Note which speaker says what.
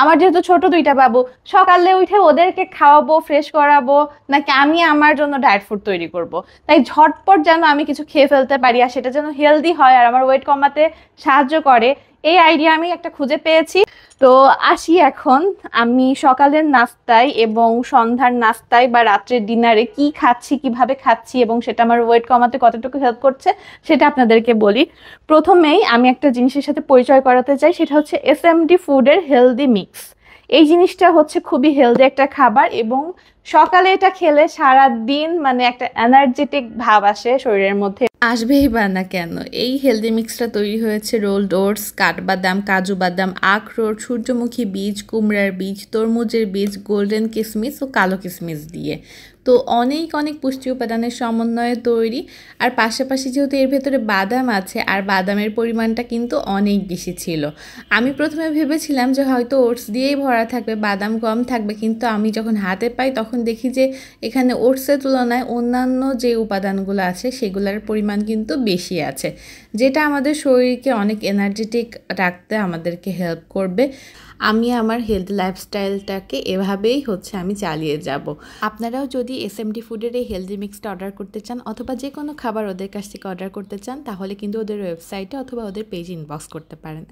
Speaker 1: আমার যেহেতু ছোট দুইটা বাবু, সকালে উঠে ওদেরকে খাওয়াবো, ফ্রেশ করাবো, নাকি আমি আমার জন্য ডায়েট ফুড তৈরি করব। তাই ঝটপট যেন আমি কিছু খেয়ে ফেলতে পারি আর সেটা যেন হেলদি হয় আর আমার ওয়েট কমাতে সাহায্য করে, এই আইডিয়া আমি একটা খুঁজে পেয়েছি। তো আসি এখন আমি সকালের নাস্তায় এবং সন্ধ্যার নাস্তায় বা রাত্রের ডিনারে কি খাচ্ছি, কিভাবে খাচ্ছি এবং সেটা আমার ওয়েট কমাতে কতটুকু হেল্প করছে সেটা আপনাদেরকে বলি। প্রথমেই আমি একটা জিনিসের সাথে পরিচয় করাতে চাই, সেটা হচ্ছে এসএমডি ফুডের হেলদি মিক্স। এই জিনিসটা হচ্ছে খুবই হেলদি একটা খাবার এবং সকালে এটা খেলে সারা দিন মানে একটা এনার্জেটিক ভাব আসে শরীরের মধ্যে। আসবেই বা না কেন, এই হেলদি মিক্সটা তৈরি হয়েছে রোলড ওটস, কাঠবাদাম, কাজু বাদাম, আখরোট, সূর্যমুখী বীজ, কুমড়ার বীজ, তরমুজের বীজ, গোল্ডেন কিশমিশ ও কালো কিশমিশ দিয়ে। তো অনেক অনেক পুষ্টি উপাদানের সমন্বয়ে তৈরি। আর পাশাপাশি যেহেতু এর ভেতরে বাদাম আছে আর বাদামের পরিমাণটা কিন্তু অনেক বেশি ছিল, আমি প্রথমে ভেবেছিলাম যে হয়তো ওটস দিয়েই ভরা থাকবে, বাদাম কম থাকবে, কিন্তু আমি যখন হাতে পাই তখন দেখি যে এখানে ওটসের তুলনায় অন্যান্য যে উপাদানগুলো আছে সেগুলোর পরিমাণ কিন্তু বেশি আছে, যেটা আমাদের শরীরকে অনেক এনার্জেটিক রাখতে আমাদেরকে হেল্প করবে। আমি আমার হেলথ লাইফস্টাইলটাকে এভাবেই আমি চালিয়ে যাব। আপনারাও যদি এসএমডি ফুডের এই হেলদি মিক্সটা অর্ডার করতে চান অথবা যে কোনো খাবার ওদের কাছ থেকে অর্ডার করতে চান, তাহলে কিন্তু ওদের ওয়েবসাইটে অথবা ওদের পেজে ইনবক্স করতে পারেন।